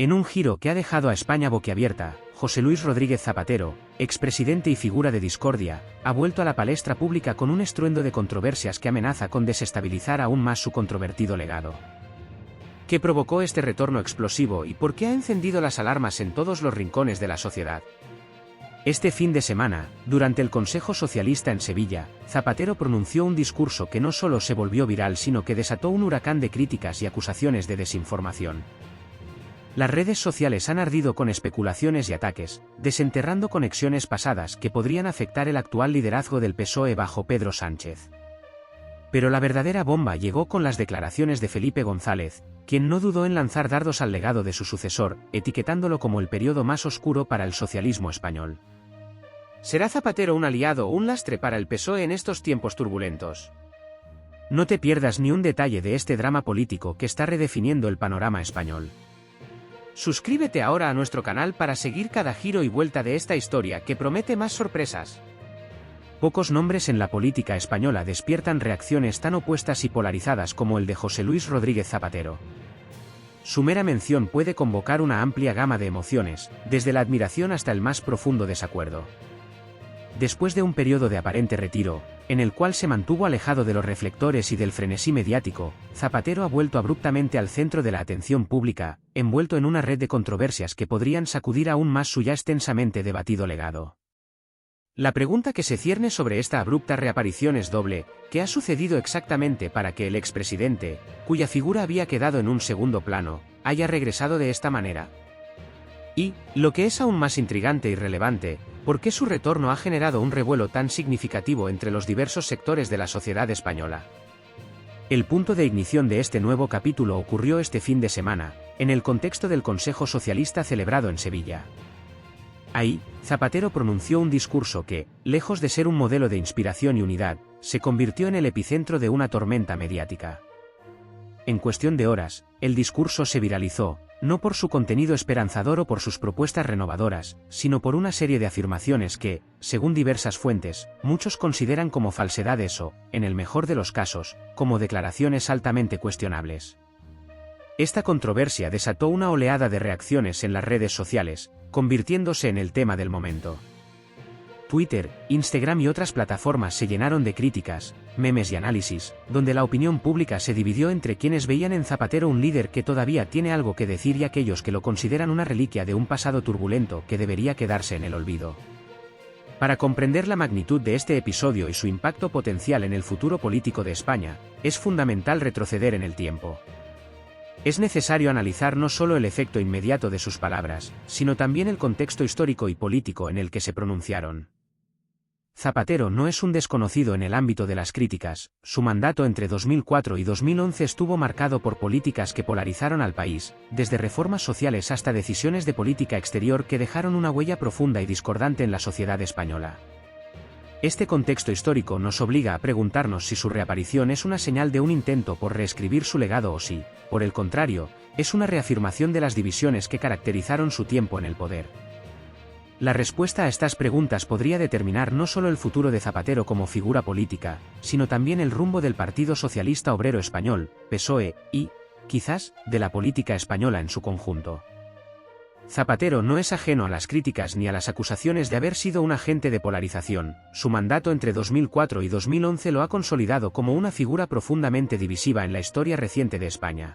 En un giro que ha dejado a España boquiabierta, José Luis Rodríguez Zapatero, expresidente y figura de discordia, ha vuelto a la palestra pública con un estruendo de controversias que amenaza con desestabilizar aún más su controvertido legado. ¿Qué provocó este retorno explosivo y por qué ha encendido las alarmas en todos los rincones de la sociedad? Este fin de semana, durante el Consejo Socialista en Sevilla, Zapatero pronunció un discurso que no solo se volvió viral sino que desató un huracán de críticas y acusaciones de desinformación. Las redes sociales han ardido con especulaciones y ataques, desenterrando conexiones pasadas que podrían afectar el actual liderazgo del PSOE bajo Pedro Sánchez. Pero la verdadera bomba llegó con las declaraciones de Felipe González, quien no dudó en lanzar dardos al legado de su sucesor, etiquetándolo como el periodo más oscuro para el socialismo español. ¿Será Zapatero un aliado o un lastre para el PSOE en estos tiempos turbulentos? No te pierdas ni un detalle de este drama político que está redefiniendo el panorama español. Suscríbete ahora a nuestro canal para seguir cada giro y vuelta de esta historia que promete más sorpresas. Pocos nombres en la política española despiertan reacciones tan opuestas y polarizadas como el de José Luis Rodríguez Zapatero. Su mera mención puede convocar una amplia gama de emociones, desde la admiración hasta el más profundo desacuerdo. Después de un periodo de aparente retiro, en el cual se mantuvo alejado de los reflectores y del frenesí mediático, Zapatero ha vuelto abruptamente al centro de la atención pública, envuelto en una red de controversias que podrían sacudir aún más su ya extensamente debatido legado. La pregunta que se cierne sobre esta abrupta reaparición es doble: ¿qué ha sucedido exactamente para que el expresidente, cuya figura había quedado en un segundo plano, haya regresado de esta manera? Y, lo que es aún más intrigante y relevante, ¿por qué su retorno ha generado un revuelo tan significativo entre los diversos sectores de la sociedad española? El punto de ignición de este nuevo capítulo ocurrió este fin de semana, en el contexto del Consejo Socialista celebrado en Sevilla. Ahí, Zapatero pronunció un discurso que, lejos de ser un modelo de inspiración y unidad, se convirtió en el epicentro de una tormenta mediática. En cuestión de horas, el discurso se viralizó, no por su contenido esperanzador o por sus propuestas renovadoras, sino por una serie de afirmaciones que, según diversas fuentes, muchos consideran como falsedades o, en el mejor de los casos, como declaraciones altamente cuestionables. Esta controversia desató una oleada de reacciones en las redes sociales, convirtiéndose en el tema del momento. Twitter, Instagram y otras plataformas se llenaron de críticas, memes y análisis, donde la opinión pública se dividió entre quienes veían en Zapatero un líder que todavía tiene algo que decir y aquellos que lo consideran una reliquia de un pasado turbulento que debería quedarse en el olvido. Para comprender la magnitud de este episodio y su impacto potencial en el futuro político de España, es fundamental retroceder en el tiempo. Es necesario analizar no solo el efecto inmediato de sus palabras, sino también el contexto histórico y político en el que se pronunciaron. Zapatero no es un desconocido en el ámbito de las críticas. Su mandato entre 2004 y 2011 estuvo marcado por políticas que polarizaron al país, desde reformas sociales hasta decisiones de política exterior que dejaron una huella profunda y discordante en la sociedad española. Este contexto histórico nos obliga a preguntarnos si su reaparición es una señal de un intento por reescribir su legado o si, por el contrario, es una reafirmación de las divisiones que caracterizaron su tiempo en el poder. La respuesta a estas preguntas podría determinar no solo el futuro de Zapatero como figura política, sino también el rumbo del Partido Socialista Obrero Español, PSOE, y, quizás, de la política española en su conjunto. Zapatero no es ajeno a las críticas ni a las acusaciones de haber sido un agente de polarización. Su mandato entre 2004 y 2011 lo ha consolidado como una figura profundamente divisiva en la historia reciente de España.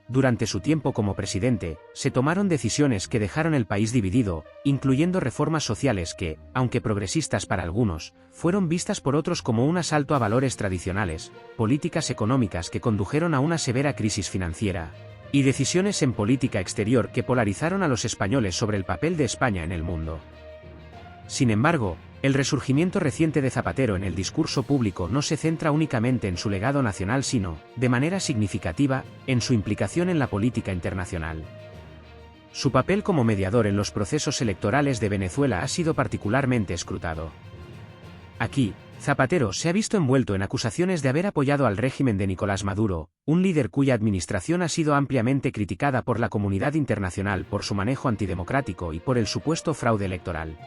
Durante su tiempo como presidente, se tomaron decisiones que dejaron el país dividido, incluyendo reformas sociales que, aunque progresistas para algunos, fueron vistas por otros como un asalto a valores tradicionales, políticas económicas que condujeron a una severa crisis financiera, y decisiones en política exterior que polarizaron a los españoles sobre el papel de España en el mundo. Sin embargo, el resurgimiento reciente de Zapatero en el discurso público no se centra únicamente en su legado nacional sino, de manera significativa, en su implicación en la política internacional. Su papel como mediador en los procesos electorales de Venezuela ha sido particularmente escrutado. Aquí, Zapatero se ha visto envuelto en acusaciones de haber apoyado al régimen de Nicolás Maduro, un líder cuya administración ha sido ampliamente criticada por la comunidad internacional por su manejo antidemocrático y por el supuesto fraude electoral.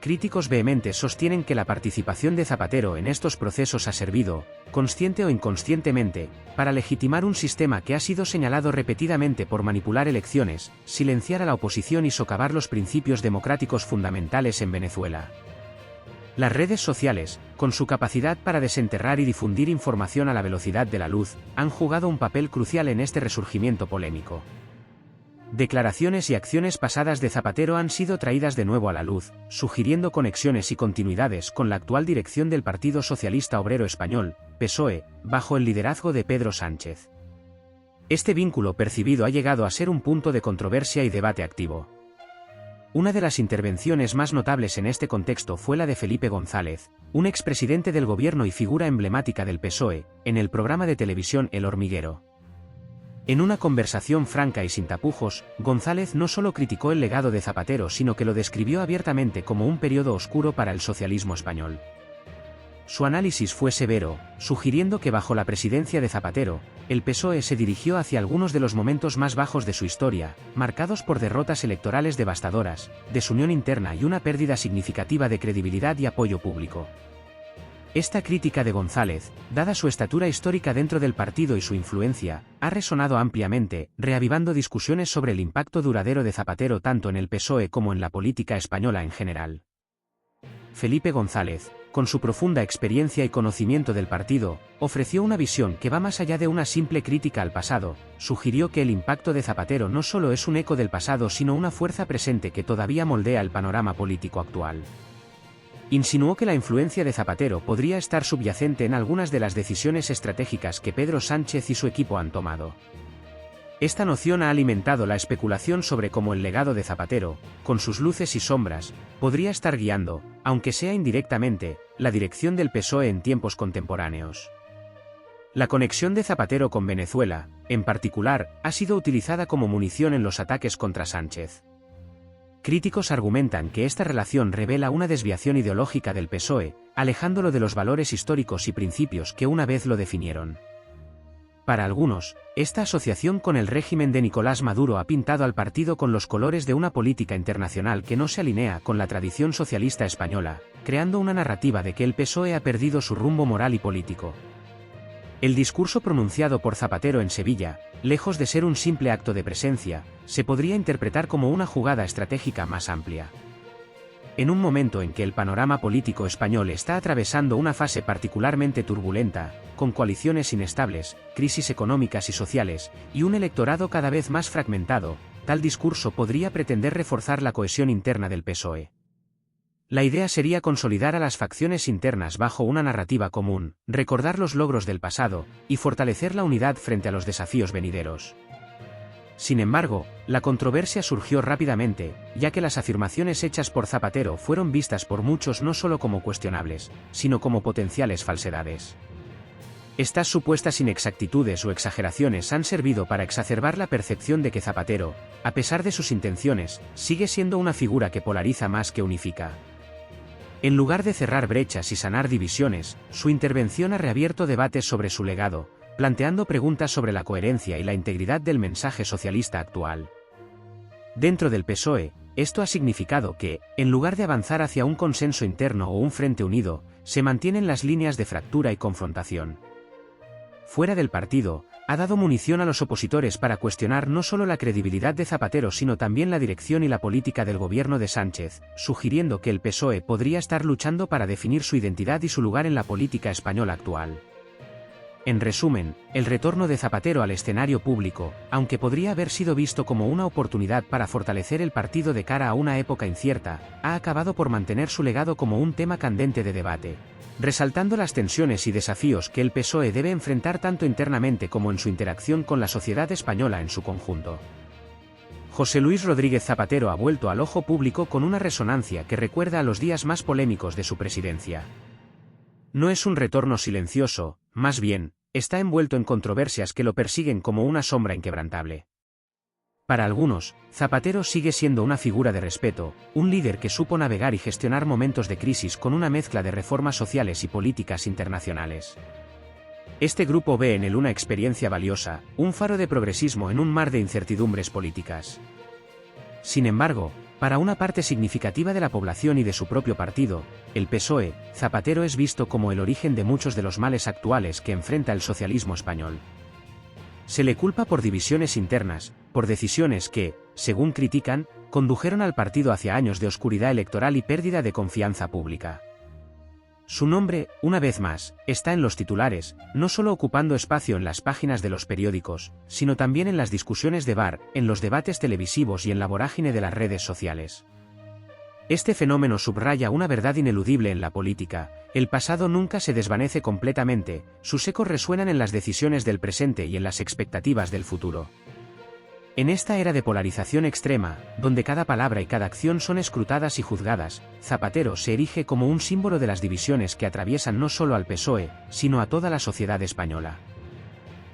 Críticos vehementes sostienen que la participación de Zapatero en estos procesos ha servido, consciente o inconscientemente, para legitimar un sistema que ha sido señalado repetidamente por manipular elecciones, silenciar a la oposición y socavar los principios democráticos fundamentales en Venezuela. Las redes sociales, con su capacidad para desenterrar y difundir información a la velocidad de la luz, han jugado un papel crucial en este resurgimiento polémico. Declaraciones y acciones pasadas de Zapatero han sido traídas de nuevo a la luz, sugiriendo conexiones y continuidades con la actual dirección del Partido Socialista Obrero Español, PSOE, bajo el liderazgo de Pedro Sánchez. Este vínculo percibido ha llegado a ser un punto de controversia y debate activo. Una de las intervenciones más notables en este contexto fue la de Felipe González, un expresidente del gobierno y figura emblemática del PSOE, en el programa de televisión El Hormiguero. En una conversación franca y sin tapujos, González no solo criticó el legado de Zapatero sino que lo describió abiertamente como un periodo oscuro para el socialismo español. Su análisis fue severo, sugiriendo que bajo la presidencia de Zapatero, el PSOE se dirigió hacia algunos de los momentos más bajos de su historia, marcados por derrotas electorales devastadoras, desunión interna y una pérdida significativa de credibilidad y apoyo público. Esta crítica de González, dada su estatura histórica dentro del partido y su influencia, ha resonado ampliamente, reavivando discusiones sobre el impacto duradero de Zapatero tanto en el PSOE como en la política española en general. Felipe González, con su profunda experiencia y conocimiento del partido, ofreció una visión que va más allá de una simple crítica al pasado, sugirió que el impacto de Zapatero no solo es un eco del pasado sino una fuerza presente que todavía moldea el panorama político actual. Insinuó que la influencia de Zapatero podría estar subyacente en algunas de las decisiones estratégicas que Pedro Sánchez y su equipo han tomado. Esta noción ha alimentado la especulación sobre cómo el legado de Zapatero, con sus luces y sombras, podría estar guiando, aunque sea indirectamente, la dirección del PSOE en tiempos contemporáneos. La conexión de Zapatero con Venezuela, en particular, ha sido utilizada como munición en los ataques contra Sánchez. Críticos argumentan que esta relación revela una desviación ideológica del PSOE, alejándolo de los valores históricos y principios que una vez lo definieron. Para algunos, esta asociación con el régimen de Nicolás Maduro ha pintado al partido con los colores de una política internacional que no se alinea con la tradición socialista española, creando una narrativa de que el PSOE ha perdido su rumbo moral y político. El discurso pronunciado por Zapatero en Sevilla, lejos de ser un simple acto de presencia, se podría interpretar como una jugada estratégica más amplia. En un momento en que el panorama político español está atravesando una fase particularmente turbulenta, con coaliciones inestables, crisis económicas y sociales, y un electorado cada vez más fragmentado, tal discurso podría pretender reforzar la cohesión interna del PSOE. La idea sería consolidar a las facciones internas bajo una narrativa común, recordar los logros del pasado, y fortalecer la unidad frente a los desafíos venideros. Sin embargo, la controversia surgió rápidamente, ya que las afirmaciones hechas por Zapatero fueron vistas por muchos no solo como cuestionables, sino como potenciales falsedades. Estas supuestas inexactitudes o exageraciones han servido para exacerbar la percepción de que Zapatero, a pesar de sus intenciones, sigue siendo una figura que polariza más que unifica. En lugar de cerrar brechas y sanar divisiones, su intervención ha reabierto debates sobre su legado, planteando preguntas sobre la coherencia y la integridad del mensaje socialista actual. Dentro del PSOE, esto ha significado que, en lugar de avanzar hacia un consenso interno o un frente unido, se mantienen las líneas de fractura y confrontación. Fuera del partido, ha dado munición a los opositores para cuestionar no solo la credibilidad de Zapatero sino también la dirección y la política del gobierno de Sánchez, sugiriendo que el PSOE podría estar luchando para definir su identidad y su lugar en la política española actual. En resumen, el retorno de Zapatero al escenario público, aunque podría haber sido visto como una oportunidad para fortalecer el partido de cara a una época incierta, ha acabado por mantener su legado como un tema candente de debate, resaltando las tensiones y desafíos que el PSOE debe enfrentar tanto internamente como en su interacción con la sociedad española en su conjunto. José Luis Rodríguez Zapatero ha vuelto al ojo público con una resonancia que recuerda a los días más polémicos de su presidencia. No es un retorno silencioso, más bien, está envuelto en controversias que lo persiguen como una sombra inquebrantable. Para algunos, Zapatero sigue siendo una figura de respeto, un líder que supo navegar y gestionar momentos de crisis con una mezcla de reformas sociales y políticas internacionales. Este grupo ve en él una experiencia valiosa, un faro de progresismo en un mar de incertidumbres políticas. Sin embargo, para una parte significativa de la población y de su propio partido, el PSOE, Zapatero es visto como el origen de muchos de los males actuales que enfrenta el socialismo español. Se le culpa por divisiones internas, por decisiones que, según critican, condujeron al partido hacia años de oscuridad electoral y pérdida de confianza pública. Su nombre, una vez más, está en los titulares, no solo ocupando espacio en las páginas de los periódicos, sino también en las discusiones de bar, en los debates televisivos y en la vorágine de las redes sociales. Este fenómeno subraya una verdad ineludible en la política: el pasado nunca se desvanece completamente, sus ecos resuenan en las decisiones del presente y en las expectativas del futuro. En esta era de polarización extrema, donde cada palabra y cada acción son escrutadas y juzgadas, Zapatero se erige como un símbolo de las divisiones que atraviesan no solo al PSOE, sino a toda la sociedad española.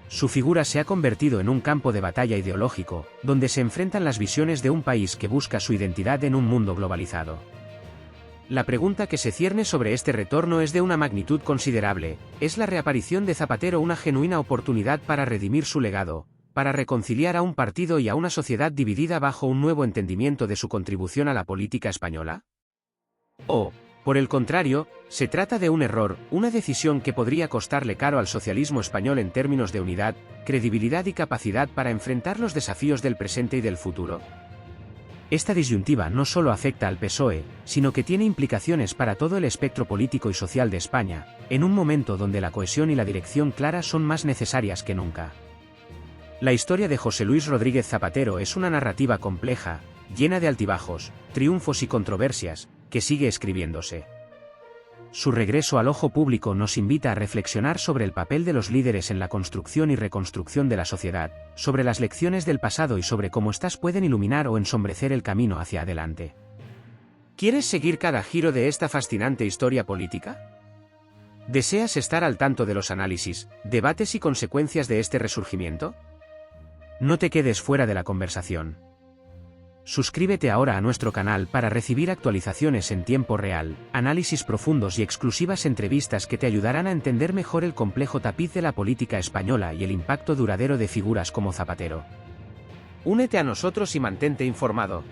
Su figura se ha convertido en un campo de batalla ideológico, donde se enfrentan las visiones de un país que busca su identidad en un mundo globalizado. La pregunta que se cierne sobre este retorno es de una magnitud considerable: ¿es la reaparición de Zapatero una genuina oportunidad para redimir su legado, para reconciliar a un partido y a una sociedad dividida bajo un nuevo entendimiento de su contribución a la política española? ¿O, por el contrario, se trata de un error, una decisión que podría costarle caro al socialismo español en términos de unidad, credibilidad y capacidad para enfrentar los desafíos del presente y del futuro? Esta disyuntiva no solo afecta al PSOE, sino que tiene implicaciones para todo el espectro político y social de España, en un momento donde la cohesión y la dirección clara son más necesarias que nunca. La historia de José Luis Rodríguez Zapatero es una narrativa compleja, llena de altibajos, triunfos y controversias, que sigue escribiéndose. Su regreso al ojo público nos invita a reflexionar sobre el papel de los líderes en la construcción y reconstrucción de la sociedad, sobre las lecciones del pasado y sobre cómo éstas pueden iluminar o ensombrecer el camino hacia adelante. ¿Quieres seguir cada giro de esta fascinante historia política? ¿Deseas estar al tanto de los análisis, debates y consecuencias de este resurgimiento? No te quedes fuera de la conversación. Suscríbete ahora a nuestro canal para recibir actualizaciones en tiempo real, análisis profundos y exclusivas entrevistas que te ayudarán a entender mejor el complejo tapiz de la política española y el impacto duradero de figuras como Zapatero. Únete a nosotros y mantente informado.